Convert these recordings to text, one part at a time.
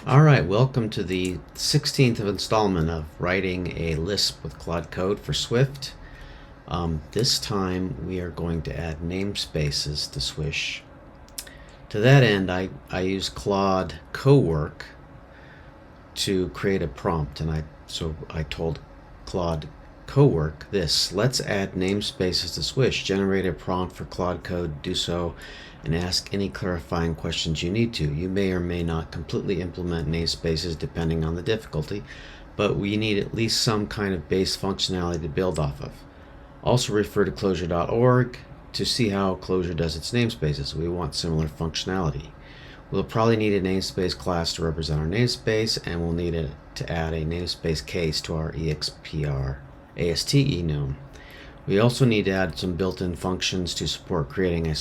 Alright, welcome to the 16th installment of writing a Lisp with Claude code for Swift. This time we are going to add namespaces to Swish. To that end, I use Claude Co-work to create a prompt, and I told Claude Co-work this: let's add namespaces to Swish, generate a prompt for Claude code, do so, and ask any clarifying questions you need to. You may or may not completely implement namespaces depending on the difficulty, but we need at least some kind of base functionality to build off of. Also refer to closure.org to see how Closure does its namespaces. We want similar functionality. We'll probably need a namespace class to represent our namespace, and we'll need to add a namespace case to our expr AST enum. We also need to add some built-in functions to support creating a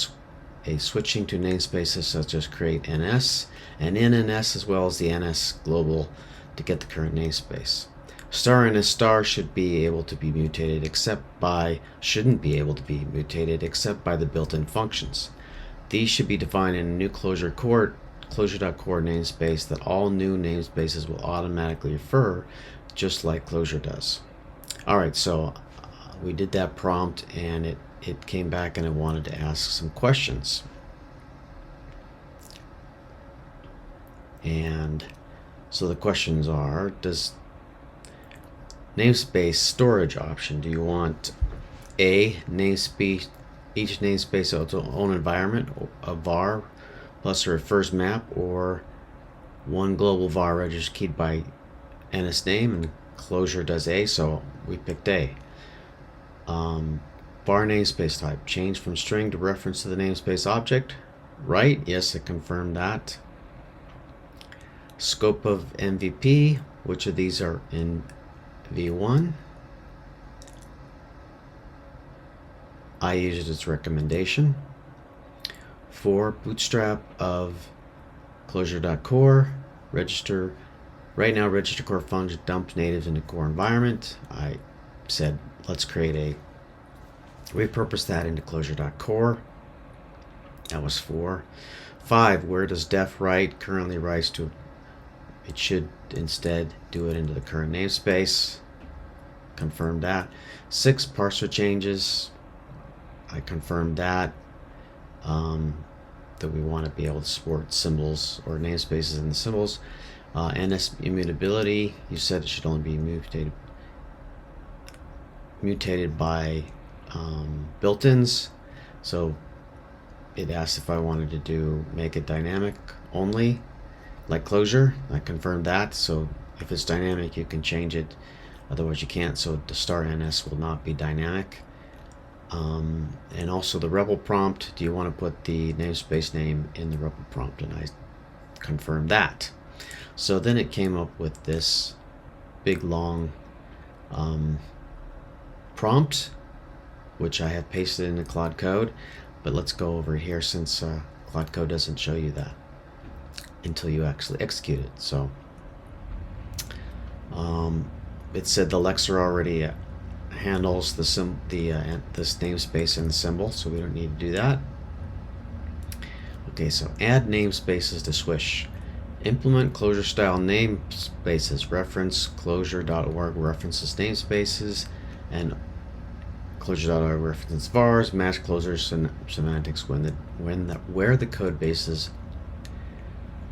switching to namespaces, such as create ns and in-ns, as well as the ns global to get the current namespace. Star and a star shouldn't be able to be mutated except by the built-in functions. These should be defined in a new closure.core namespace that all new namespaces will automatically refer, just like Closure does. Alright, so we did that prompt, and it came back and it wanted to ask some questions. And so the questions are: does namespace storage option, do you want each namespace its own environment, a var plus a refers map, or one global var register keyed by ns name? And Closure does A, so we picked A. Var namespace type, change from string to reference to the namespace object. Right, yes, it confirmed that. Scope of MVP, which of these are in V1? I used its recommendation. For bootstrap of closure.core, register. Right now, register core function dumps natives into core environment. I said, let's repurpose that into closure.core. That was 4. 5, where does def write currently writes to? It should instead do it into the current namespace. Confirmed that. 6, parser changes. I confirmed that. That we want to be able to support symbols or namespaces in the symbols. NS immutability, you said it should only be mutated by built-ins. So it asked if I wanted to make it dynamic only, like Closure. I confirmed that. So if it's dynamic, you can change it, otherwise you can't. So the star ns will not be dynamic. And also the rebel prompt, do you want to put the namespace name in the rebel prompt? And I confirmed that. So then it came up with this big long prompt, which I have pasted into Claude code. But let's go over here, since Claude code doesn't show you that until you actually execute it. So it said the Lexer already handles this namespace and the symbol, so we don't need to do that. Okay, so add namespaces to Swish. Implement Closure style namespaces. Reference closure.org references namespaces, and closure.org references vars. Match Closure semantics where the code bases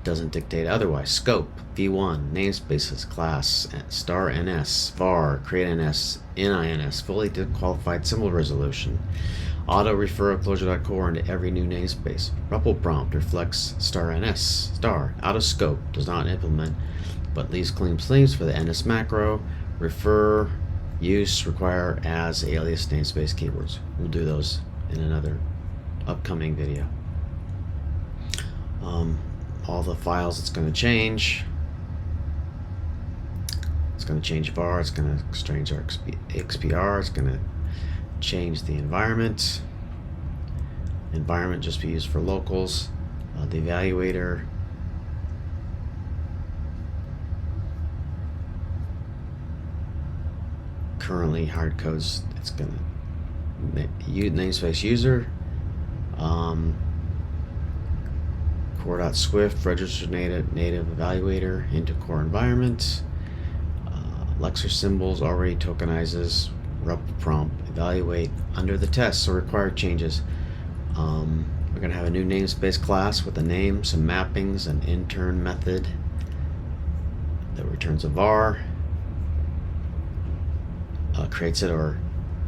doesn't dictate otherwise. Scope v1 namespaces class star ns var create ns ins fully qualified symbol resolution. Auto refer closure.core into every new namespace. REPL prompt reflects star ns star. Out of scope, does not implement but leaves clean sleeves for the ns macro. Refer use require as alias namespace keywords. We'll do those in another upcoming video. All the files it's going to change. It's going to change var, it's going to change our XPR, it's going to change the environment. Environment just be used for locals. The evaluator. Currently hard codes, it's going to namespace user. core.swift, register native evaluator into core environment. Lexer symbols already tokenizes REPL prompt, evaluate under the test, so required changes. We're going to have a new namespace class with a name, some mappings, an intern method that returns a var, creates it, or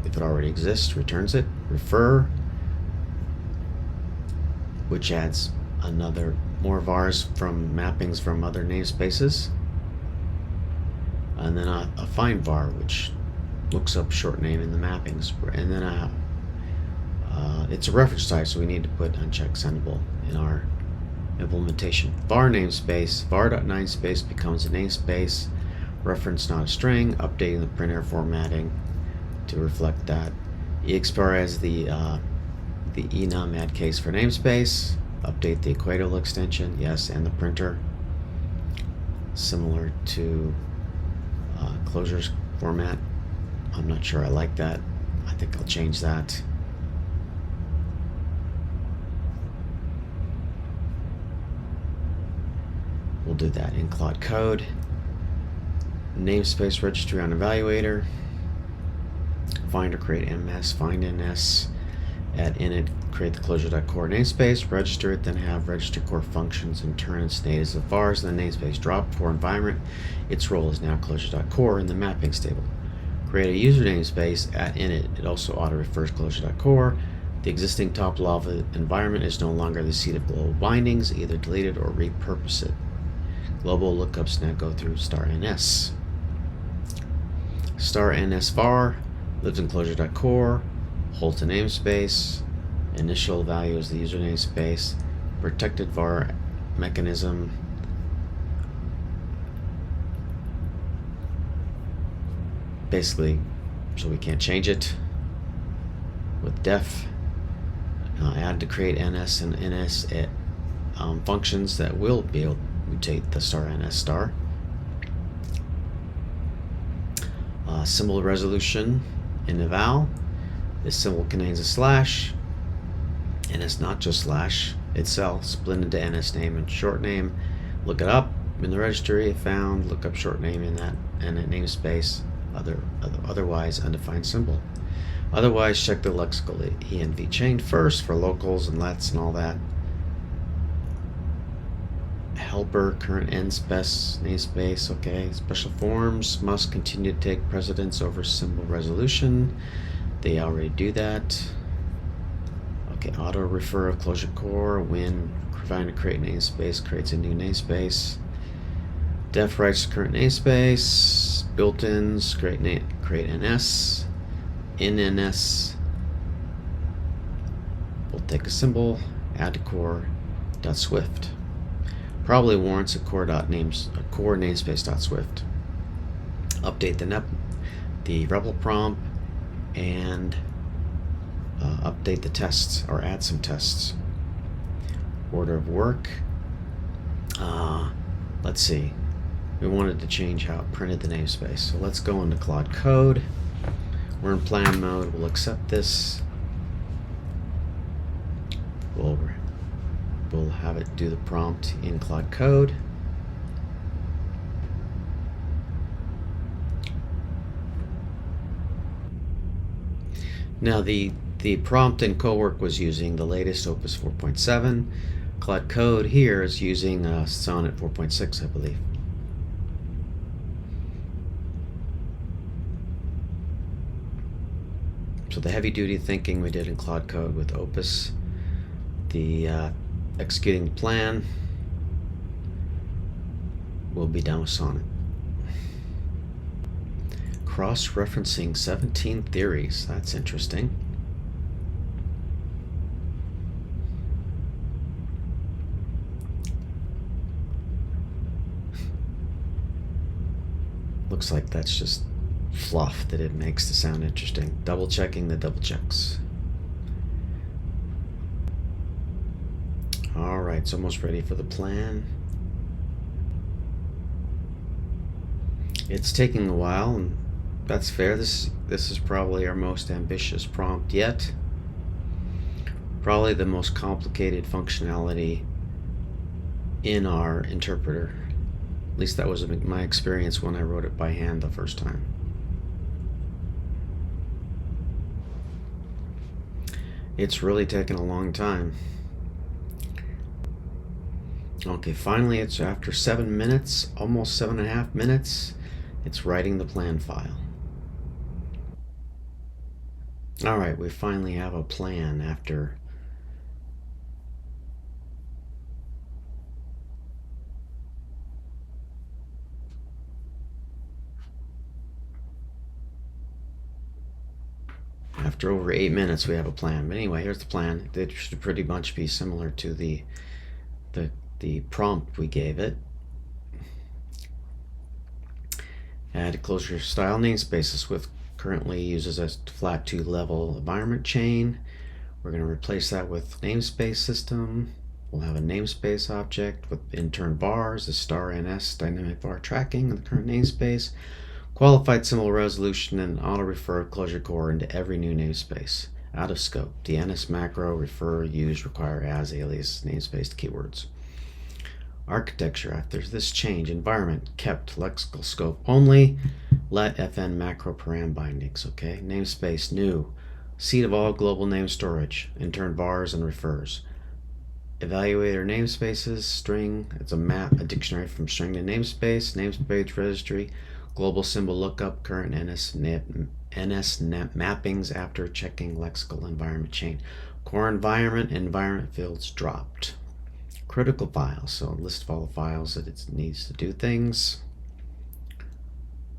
if it already exists, returns it. Refer, which adds more vars from mappings from other namespaces, and then a find var, which looks up short name in the mappings, and then it's a reference type, so we need to put uncheck sendable in our implementation. Var namespace, var.namespace becomes a namespace, reference not a string, updating the printer formatting to reflect that. Expr as the enum add case for namespace, update the equatorial extension, yes, and the printer, similar to closures format. I'm not sure I like that. I think I'll change that. We'll do that in Claude Code. Namespace registry on evaluator. Find or create MS, find NS, add init, create the closure.core namespace, register it, then have register core functions and turn its natives of vars in the namespace drop core environment. Its role is now closure.core in the mappings table. Create a user namespace, add init. It also auto refers closure.core. The existing top level environment is no longer the seat of global bindings, either delete it or repurpose it. Global lookups now go through *ns. *ns var lives in closure.core, holds a namespace, initial value is the user namespace, protected var mechanism, basically so we can't change it, with def, add to create ns and ns functions that will be able to mutate the *ns *. Symbol resolution in eval. This symbol contains a slash, and it's not just slash itself, split into ns name and short name. Look it up in the registry, found, look up short name in that and a namespace, otherwise undefined symbol. Otherwise, check the lexical env chain first for locals and lets and all that. Helper, current end namespace, okay. Special forms must continue to take precedence over symbol resolution. They already do that. Okay, auto refer of closure core when trying to create namespace creates a new namespace. Def writes current namespace. Built-ins create ns. In ns, we'll take a symbol, add to core.swift. Probably warrants a core namespace.swift. Update the REPL prompt and update the tests or add some tests. Order of work. Let's see. We wanted to change how it printed the namespace. So let's go into Claude Code. We're in plan mode. We'll accept this. We'll have it do the prompt in Claude Code. Now the prompt in Cowork was using the latest Opus 4.7. Claude Code here is using Sonnet 4.6, I believe. So the heavy-duty thinking we did in Claude Code with Opus, the executing the plan, will be done with Sonnet. Cross-referencing 17 theories. That's interesting. Looks like that's just fluff that it makes to sound interesting. Double checking the double checks. Alright, it's almost ready for the plan. It's taking a while, and that's fair. This is probably our most ambitious prompt yet. Probably the most complicated functionality in our interpreter. At least that was my experience when I wrote it by hand the first time. It's really taken a long time. Okay, finally it's after 7 minutes, almost 7.5 minutes, it's writing the plan file. Alright, we finally have a plan after over 8 minutes. We have a plan. But anyway, here's the plan. It should pretty much be similar to the prompt we gave it. Add a closure style namespace. Swift currently uses a flat 2 level environment chain. We're going to replace that with namespace system. We'll have a namespace object with intern vars, a star ns dynamic var tracking of the current namespace, qualified symbol resolution, and auto-refer closure core into every new namespace. Out of scope. The ns macro refer, use, require, as, alias, namespace keywords. Architecture. After this change, environment kept lexical scope only. Let fn macro param bindings. Okay. Namespace new. Seed of all global name storage. Intern vars and refers. Evaluator namespaces string. It's a dictionary from string to namespace. Namespace registry. Global symbol lookup. Current ns mappings after checking lexical environment chain. Core environment fields dropped. Critical files, so list of all the files that it needs to do things.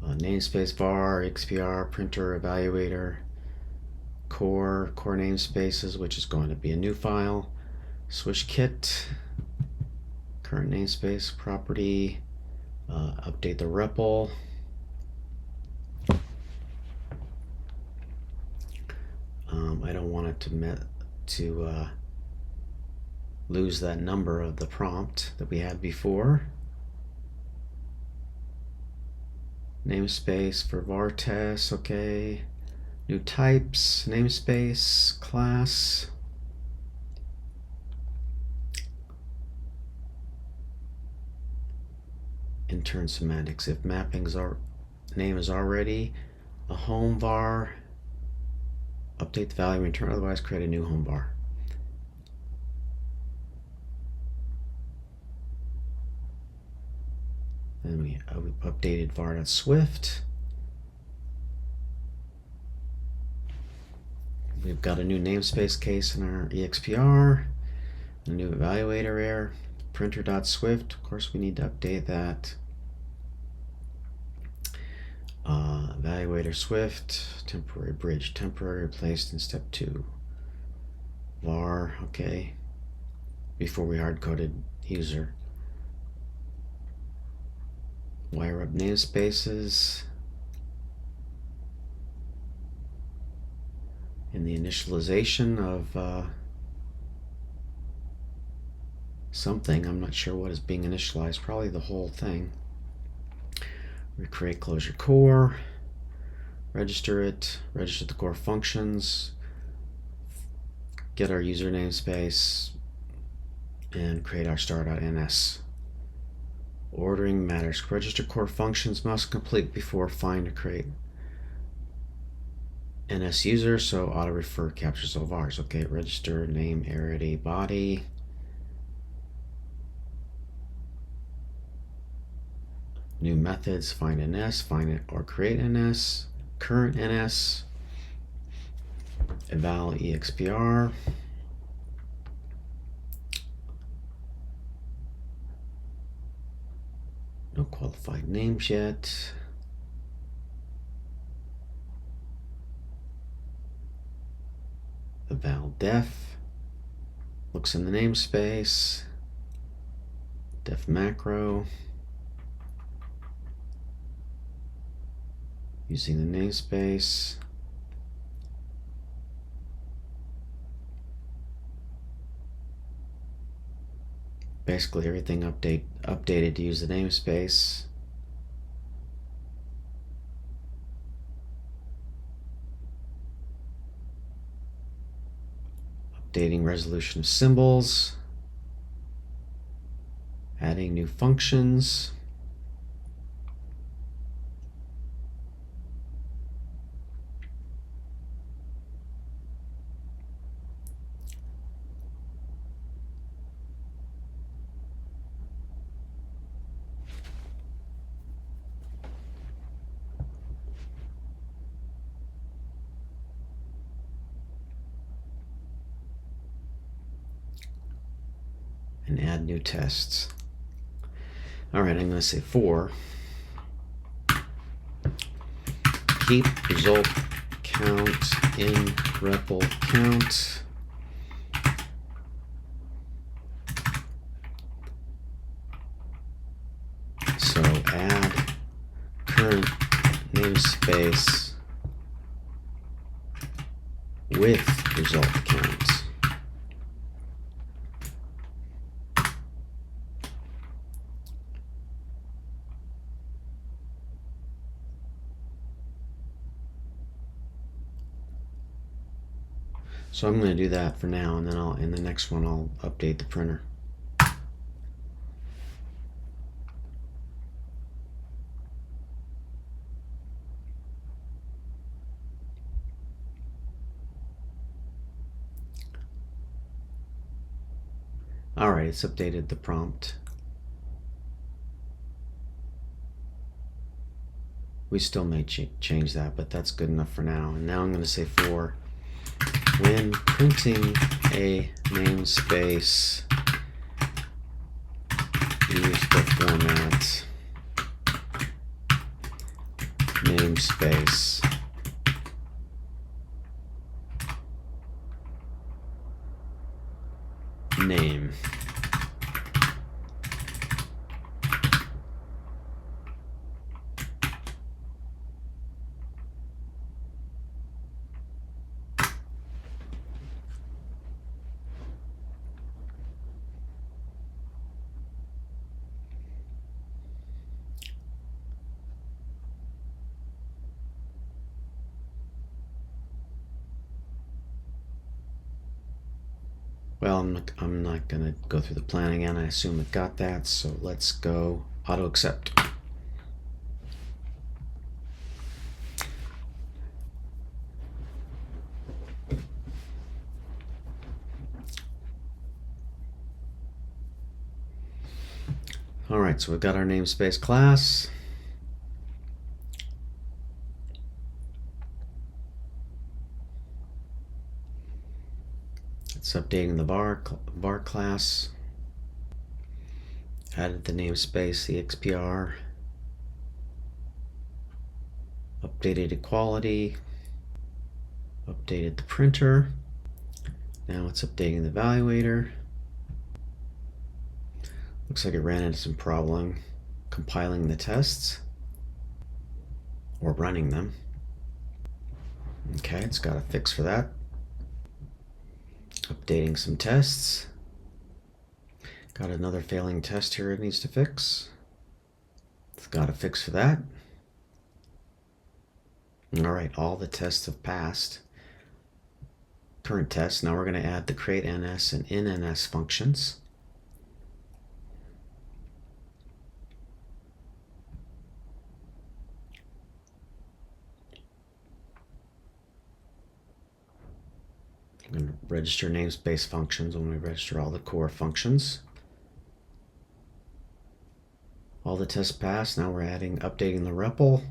Namespace var, xpr, printer, evaluator, core namespaces, which is going to be a new file. Swish kit, current namespace property, update the REPL. I don't want it to lose that number of the prompt that we had before. Namespace for var test, okay. New types, namespace, class. Intern semantics. If mappings are name is already a home var, update the value return, otherwise create a new home var. Then we updated var.swift. We've got a new namespace case in our expr, a new evaluator error, printer.swift. Of course, we need to update that. Evaluator swift, temporary bridge, temporary replaced in step 2. Var, okay. Before we hard-coded user. Wire up namespaces. In the initialization of something, I'm not sure what is being initialized, probably the whole thing. We create closure core, register it, register the core functions, get our user namespace, and create our star.ns. Ordering matters. Register core functions must complete before find or create ns user, so auto refer captures all vars. Okay, register name arity body. New methods, find ns, find it or create ns, current ns, eval expr. No qualified names yet. Eval def. Looks in the namespace. Def macro. Using the namespace. Basically everything updated to use the namespace. Updating resolution of symbols. Adding new functions. And add new tests. All right, I'm going to say for keep result count in REPL count. So add current namespace with result count. So I'm going to do that for now, and then in the next one I'll update the printer. Alright, it's updated the prompt. We still may change that, but that's good enough for now. And now I'm going to say for when printing a namespace, use the format namespace name. Well, I'm not going to go through the plan again. I assume it got that, so let's go auto accept. All right, so we've got our namespace class. It's updating the var class. Added the namespace, the XPR. Updated equality. Updated the printer. Now it's updating the evaluator. Looks like it ran into some problem compiling the tests or running them. Okay, it's got a fix for that. Updating some tests. Got another failing test here it needs to fix. It's got a fix for that. All right, all the tests have passed. Current tests. Now we're going to add the create NS and inNS functions. I'm going to register namespace functions when we register all the core functions. All the tests passed. Now we're updating the REPL.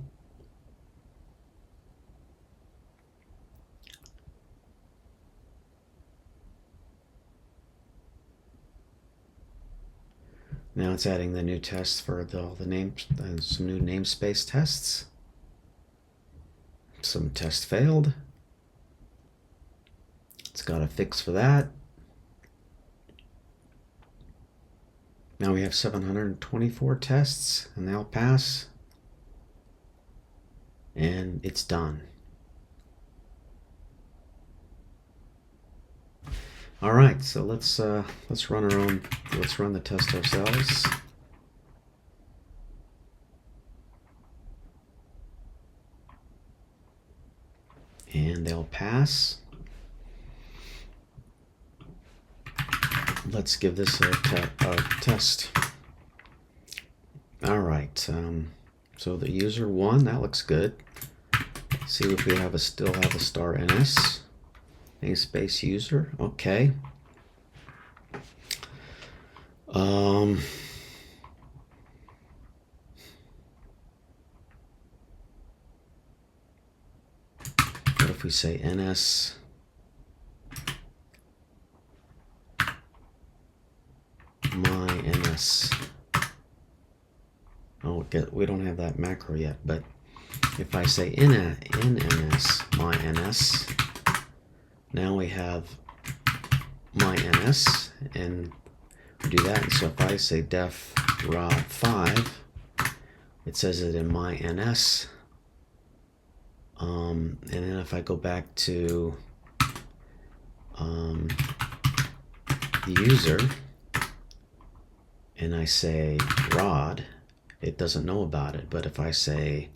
Now it's adding the new tests for all the names, some new namespace tests. Some tests failed. It's got a fix for that. Now we have 724 tests, and they all pass. And it's done. All right, so let's run the test ourselves. And they'll pass. Let's give this a test. All right. So the user 1, that looks good. See if we still have a star ns. Namespace user. Okay. What if we say ns my ns? Oh, we don't have that macro yet, but if I say in ns my ns, now we have my ns, and we do that. And so if I say def rod 5, it says it in my ns. And then if I go back to the user and I say rod, it doesn't know about it. But if I say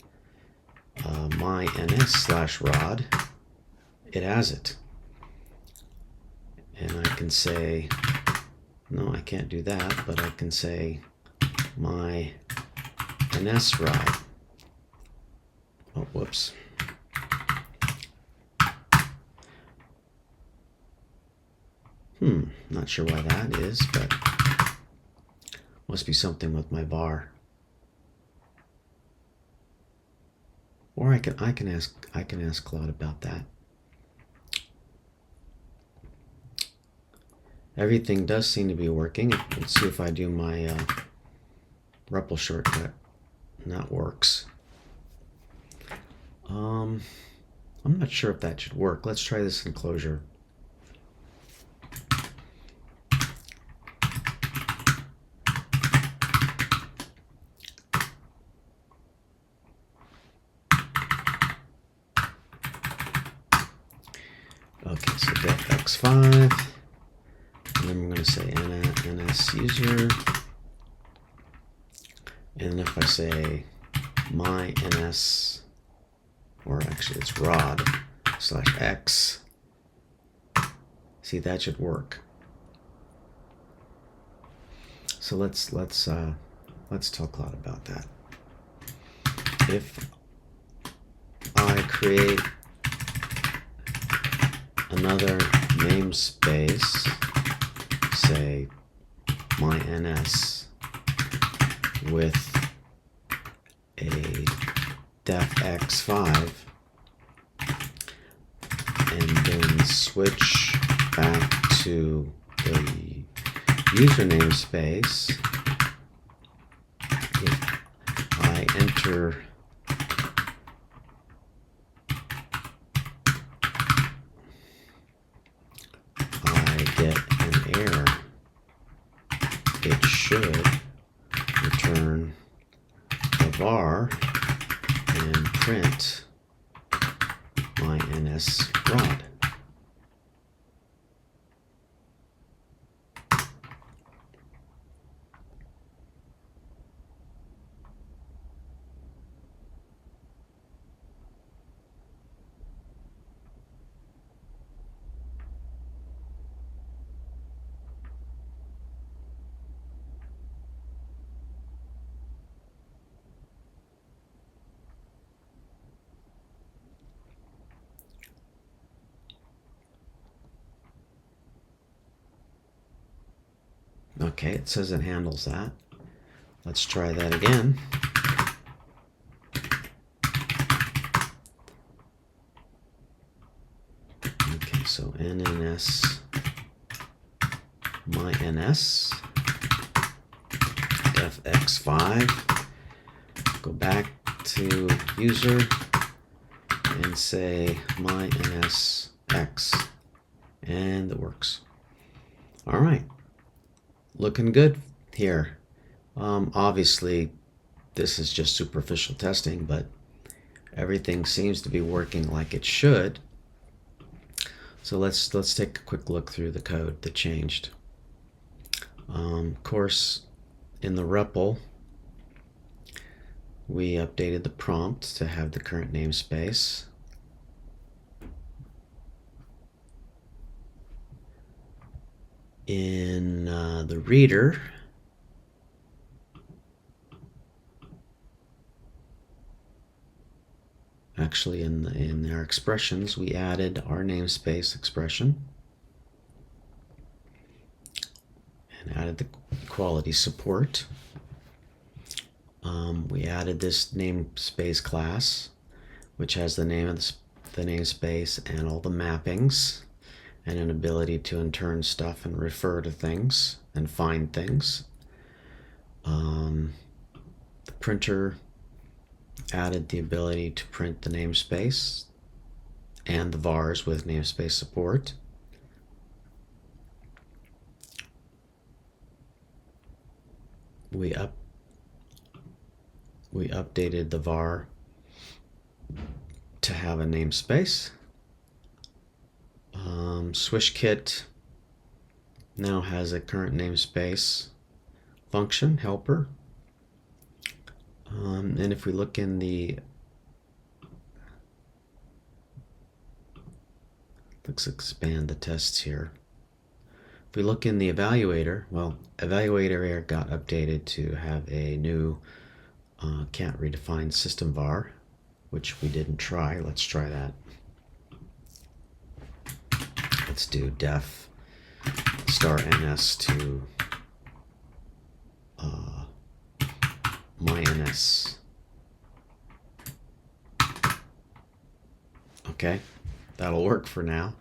my ns/rod, it has it. And I can say, no, I can't do that, but I can say my ns/rod. Oh, whoops. Not sure why that is, but must be something with my var. Or I can ask Claude about that. Everything does seem to be working. Let's see if I do my REPL shortcut, and that works. I'm not sure if that should work. Let's try this in Clojure. Okay, so def x5, and then we're going to say ns user, and if I say my ns, or actually it's rod/x, see, that should work. So let's tell Claude about that. If I create another namespace, say my ns, with a def x5, and then switch back to the user namespace, if I enter get an error, it should return a var and print my ns/rod. Okay, it says it handles that. Let's try that again. Okay, so nns my ns, def x5, go back to user and say my ns x, and it works. All right. Looking good here. Obviously, this is just superficial testing, but everything seems to be working like it should. So let's take a quick look through the code that changed. Of course, in the REPL, we updated the prompt to have the current namespace. In the reader, actually in our expressions, we added our namespace expression and added the equality support. We added this namespace class, which has the name of the namespace and all the mappings, and an ability to return stuff and refer to things and find things. The printer added the ability to print the namespace and the vars with namespace support. We updated the var to have a namespace. Swish kit now has a current namespace function helper. And if we look in let's expand the tests here. If we look in the evaluator, well, evaluator here got updated to have a new can't redefine system var, which we didn't try. Let's try that. Let's do def *ns to -ns. Okay, that'll work for now.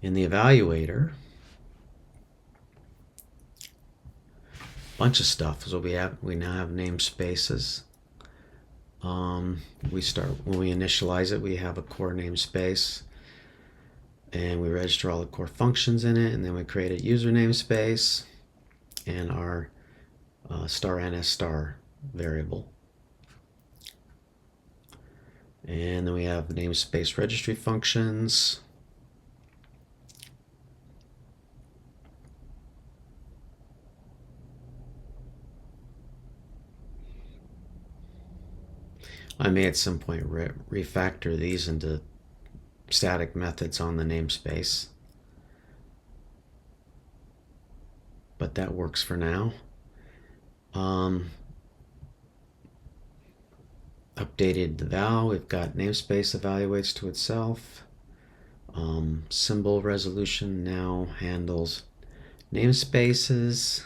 In the evaluator, bunch of stuff. So we now have namespaces. When we initialize it, we have a core namespace, and we register all the core functions in it, and then we create a user namespace and our *ns* variable. And then we have namespace registry functions. I may at some point refactor these into static methods on the namespace, but that works for now. Updated the val. We've got namespace evaluates to itself. Symbol resolution now handles namespaces.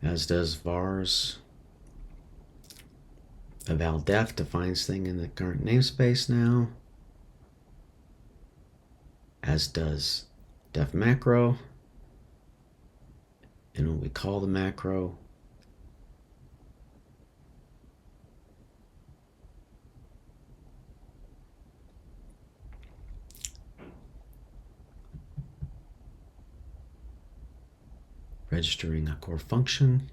As does vars. Eval def defines thing in the current namespace now, as does def macro. And when we call the macro, registering a core function,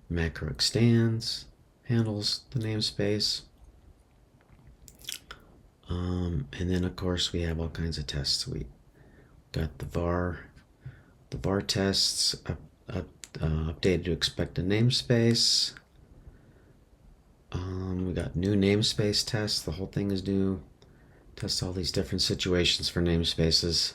macro extends, handles the namespace, and then of course we have all kinds of tests. We got the var tests updated to expect a namespace. We got new namespace tests. The whole thing is new. Test all these different situations for namespaces.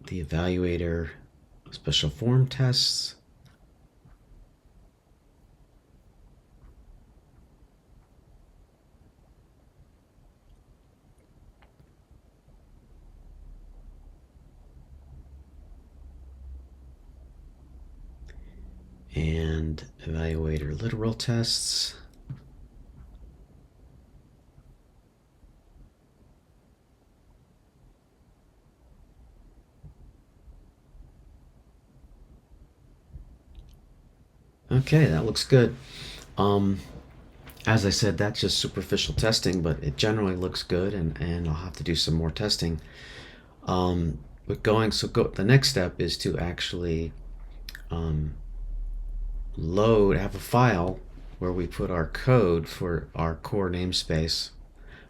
The evaluator special form tests. And evaluator literal tests. Okay, that looks good. As I said, that's just superficial testing, but it generally looks good, and I'll have to do some more testing. The next step is to actually have a file where we put our code for our core namespace,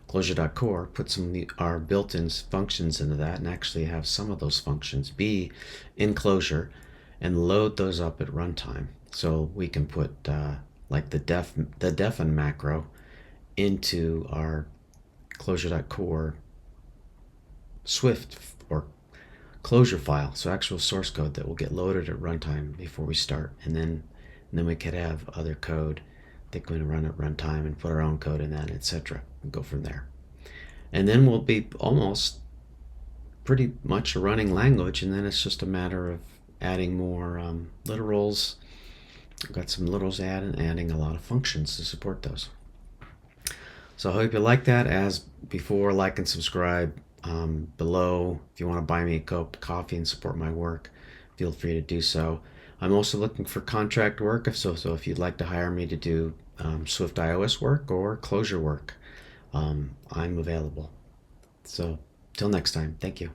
closure.core, put some of our built-in functions into that, and actually have some of those functions be in Closure and load those up at runtime. So we can put like the defen macro into our closure.core Swift or Closure file, so actual source code that will get loaded at runtime before we start, and then we could have other code that can run at runtime and put our own code in that, etc. And go from there. And then we'll be almost pretty much a running language, and then it's just a matter of adding more literals. I've got some literals added and adding a lot of functions to support those. So I hope you like that. As before, like and subscribe below. If you want to buy me a cup of coffee and support my work, feel free to do so. I'm also looking for contract work, so if you'd like to hire me to do Swift iOS work or Closure work, I'm available. So till next time, thank you.